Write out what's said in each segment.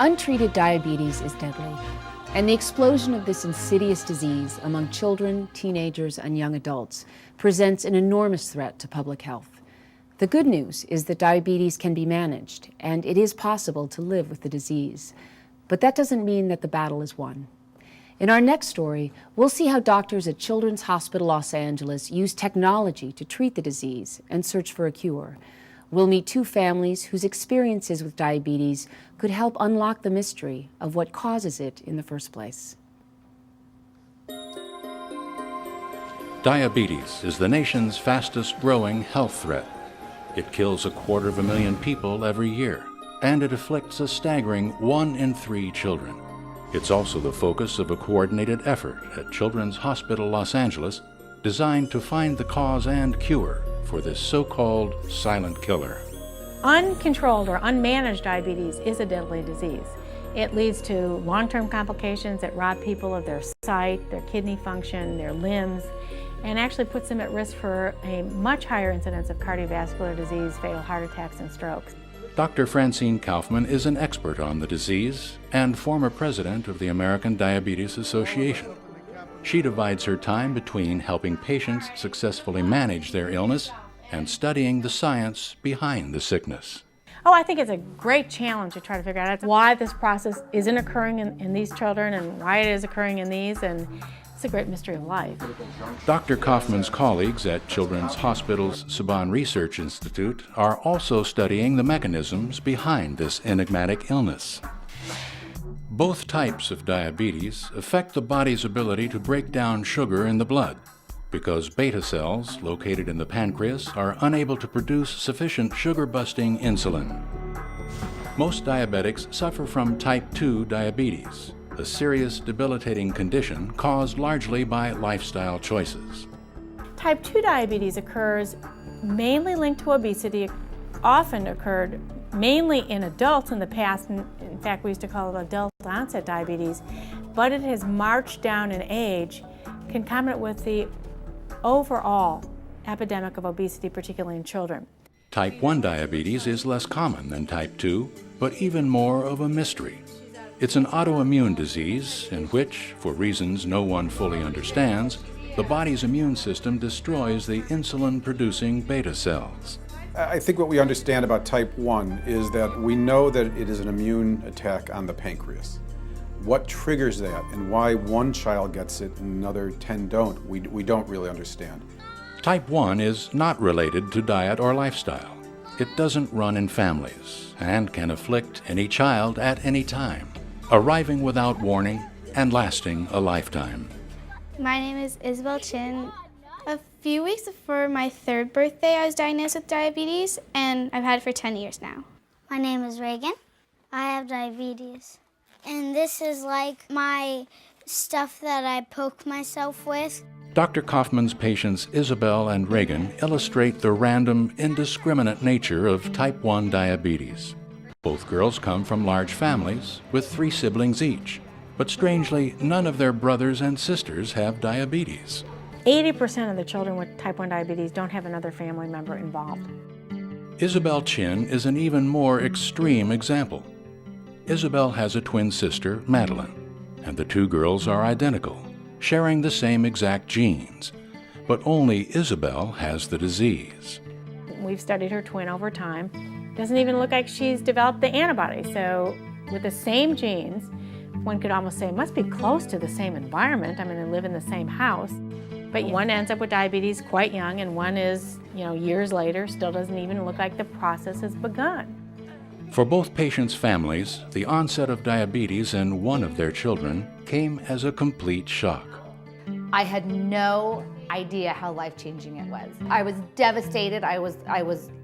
Untreated diabetes is deadly, and the explosion of this insidious disease among children, teenagers, and young adults presents an enormous threat to public health. The good news is that diabetes can be managed, and it is possible to live with the disease. But that doesn't mean that the battle is won. In our next story, we'll see how doctors at Children's Hospital Los Angeles use technology to treat the disease and search for a cure. We'll meet two families whose experiences with diabetes could help unlock the mystery of what causes it in the first place. Diabetes is the nation's fastest growing health threat. It kills 250,000 people every year, and it afflicts a staggering 1 in 3 children. It's also the focus of a coordinated effort at Children's Hospital Los Angeles designed to find the cause and cure for this so-called silent killer. Uncontrolled or unmanaged diabetes is a deadly disease. It leads to long-term complications that rob people of their sight, their kidney function, their limbs, and actually puts them at risk for a much higher incidence of cardiovascular disease, fatal heart attacks, and strokes. Dr. Francine Kaufman is an expert on the disease and former president of the American Diabetes Association. She divides her time between helping patients successfully manage their illness and studying the science behind the sickness. Oh, I think it's a great challenge to try to figure out why this process isn't occurring in these children and why it is occurring in these, and it's a great mystery of life. Dr. Kaufman's colleagues at Children's Hospital's Saban Research Institute are also studying the mechanisms behind this enigmatic illness. Both types of diabetes affect the body's ability to break down sugar in the blood because beta cells located in the pancreas are unable to produce sufficient sugar-busting insulin. Most diabetics suffer from type 2 diabetes, a serious debilitating condition caused largely by lifestyle choices. Type 2 diabetes occurs mainly linked to obesity, often occurred mainly in adults in the past. In fact, we used to call it adult onset diabetes, but it has marched down in age, concomitant with the overall epidemic of obesity, particularly in children. Type 1 diabetes is less common than type 2, but even more of a mystery. It's an autoimmune disease in which, for reasons no one fully understands, the body's immune system destroys the insulin-producing beta cells. I think what we understand about type 1 is that we know that it is an immune attack on the pancreas. What triggers that and why one child gets it and another 10 don't, we don't really understand. Type 1 is not related to diet or lifestyle. It doesn't run in families and can afflict any child at any time, arriving without warning and lasting a lifetime. My name is Isabel Chin. A few weeks before my 3rd birthday, I was diagnosed with diabetes, and I've had it for 10 years now. My name is Reagan. I have diabetes. And this is like my stuff that I poke myself with. Dr. Kaufman's patients Isabel and Reagan illustrate the random, indiscriminate nature of type 1 diabetes. Both girls come from large families with 3 siblings each, but strangely, none of their brothers and sisters have diabetes. 80% of the children with type 1 diabetes don't have another family member involved. Isabel Chin is an even more extreme example. Isabel has a twin sister, Madeline, and the 2 girls are identical, sharing the same exact genes, but only Isabel has the disease. We've studied her twin over time. Doesn't even look like she's developed the antibody, so with the same genes, one could almost say it must be close to the same environment. I mean, they live in the same house. But one ends up with diabetes quite young, and one is, years later, still doesn't even look like the process has begun. For both patients' families, the onset of diabetes in one of their children came as a complete shock. I had no idea how life-changing it was. I was devastated, I was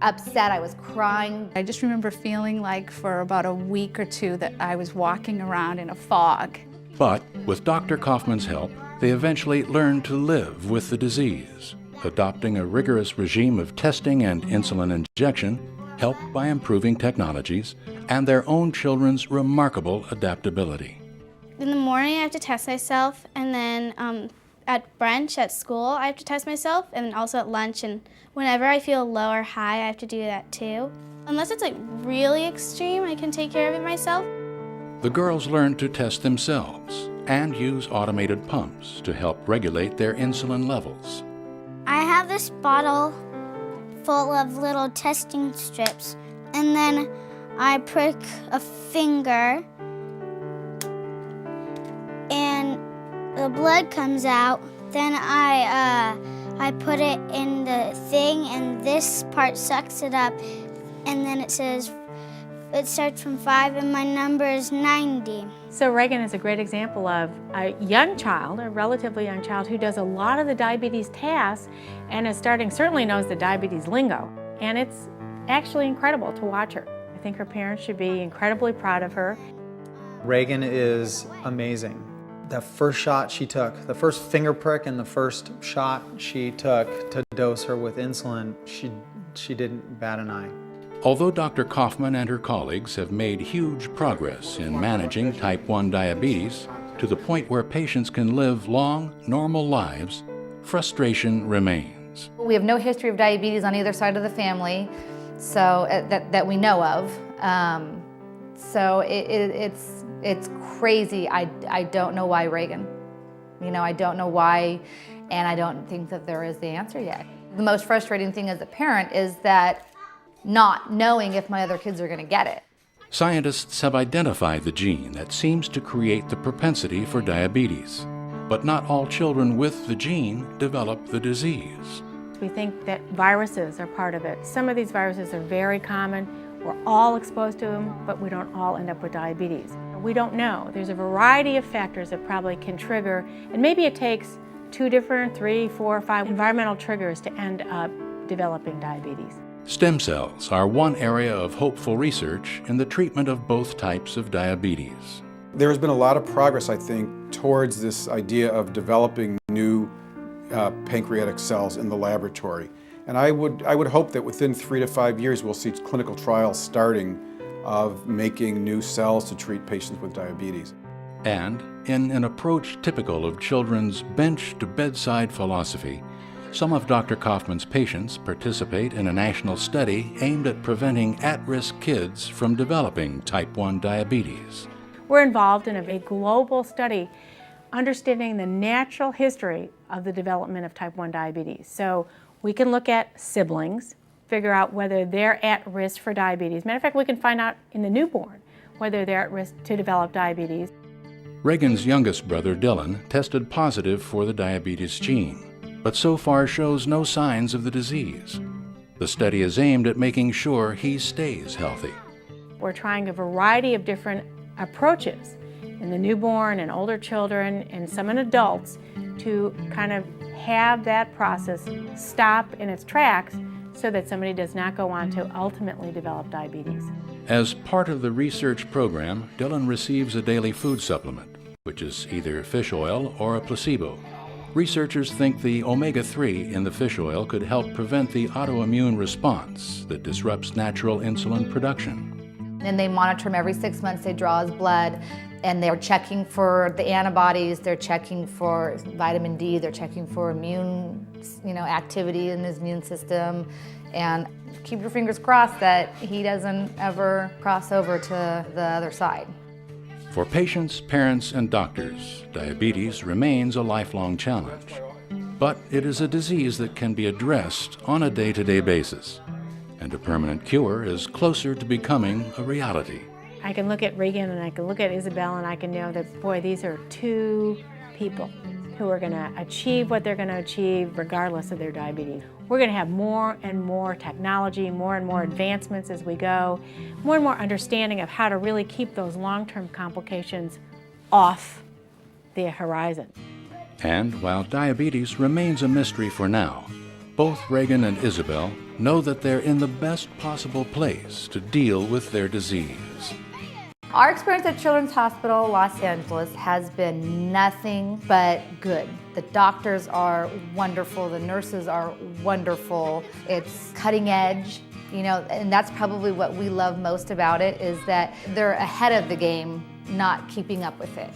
upset, I was crying. I just remember feeling like for about a week or 2 that I was walking around in a fog. But with Dr. Kaufman's help, they eventually learned to live with the disease, adopting a rigorous regime of testing and insulin injection, helped by improving technologies and their own children's remarkable adaptability. In the morning, I have to test myself, and then at brunch at school, I have to test myself, and also at lunch, and whenever I feel low or high, I have to do that too. Unless it's like really extreme, I can take care of it myself. The girls learned to test themselves and use automated pumps to help regulate their insulin levels. I have this bottle full of little testing strips, and then I prick a finger and the blood comes out. Then I put it in the thing, and this part sucks it up, and then it says it starts from 5 and my number is 90. So Reagan is a great example of a young child, a relatively young child, who does a lot of the diabetes tasks and is certainly knows the diabetes lingo. And it's actually incredible to watch her. I think her parents should be incredibly proud of her. Reagan is amazing. The first shot she took, the first finger prick and the first shot she took to dose her with insulin, she didn't bat an eye. Although Dr. Kaufman and her colleagues have made huge progress in managing type 1 diabetes to the point where patients can live long, normal lives, frustration remains. We have no history of diabetes on either side of the family, so that we know of. So it's crazy. I don't know why Reagan. I don't know why, and I don't think that there is the answer yet. The most frustrating thing as a parent is that not knowing if my other kids are going to get it. Scientists have identified the gene that seems to create the propensity for diabetes, but not all children with the gene develop the disease. We think that viruses are part of it. Some of these viruses are very common. We're all exposed to them, but we don't all end up with diabetes. We don't know. There's a variety of factors that probably can trigger, and maybe it takes 2 different, 3, 4, 5 environmental triggers to end up developing diabetes. Stem cells are one area of hopeful research in the treatment of both types of diabetes. There has been a lot of progress, I think, towards this idea of developing new pancreatic cells in the laboratory. And I would hope that within 3 to 5 years we'll see clinical trials starting of making new cells to treat patients with diabetes. And in an approach typical of children's bench-to-bedside philosophy, some of Dr. Kaufman's patients participate in a national study aimed at preventing at-risk kids from developing type 1 diabetes. We're involved in a global study understanding the natural history of the development of type 1 diabetes. So we can look at siblings, figure out whether they're at risk for diabetes. Matter of fact, we can find out in the newborn whether they're at risk to develop diabetes. Reagan's youngest brother, Dylan, tested positive for the diabetes gene, but so far shows no signs of the disease. The study is aimed at making sure he stays healthy. We're trying a variety of different approaches in the newborn and older children and some in adults to kind of have that process stop in its tracks so that somebody does not go on to ultimately develop diabetes. As part of the research program, Dylan receives a daily food supplement, which is either fish oil or a placebo. Researchers think the omega-3 in the fish oil could help prevent the autoimmune response that disrupts natural insulin production. And they monitor him every 6 months. They draw his blood, and they're checking for the antibodies, they're checking for vitamin D, they're checking for immune activity in his immune system. And keep your fingers crossed that he doesn't ever cross over to the other side. For patients, parents, and doctors, diabetes remains a lifelong challenge. But it is a disease that can be addressed on a day-to-day basis, and a permanent cure is closer to becoming a reality. I can look at Reagan and I can look at Isabel and I can know that, boy, these are 2 people who are going to achieve what they're going to achieve regardless of their diabetes. We're going to have more and more technology, more and more advancements as we go, more and more understanding of how to really keep those long-term complications off the horizon. And while diabetes remains a mystery for now, both Reagan and Isabel know that they're in the best possible place to deal with their disease. Our experience at Children's Hospital Los Angeles has been nothing but good. The doctors are wonderful, the nurses are wonderful. It's cutting edge, and that's probably what we love most about it, is that they're ahead of the game, not keeping up with it.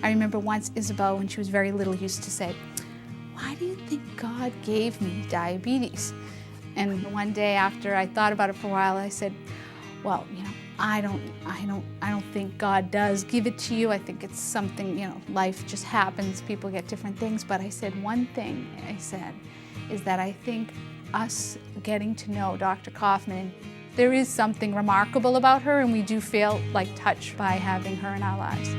I remember once Isabel, when she was very little, used to say, "Why do you think God gave me diabetes?" And one day after I thought about it for a while, I said, well, I don't think God does give it to you. I think it's something, you know, life just happens, people get different things. But I said one thing, I said, is that I think us getting to know Dr. Kaufman, there is something remarkable about her, and we do feel like touched by having her in our lives.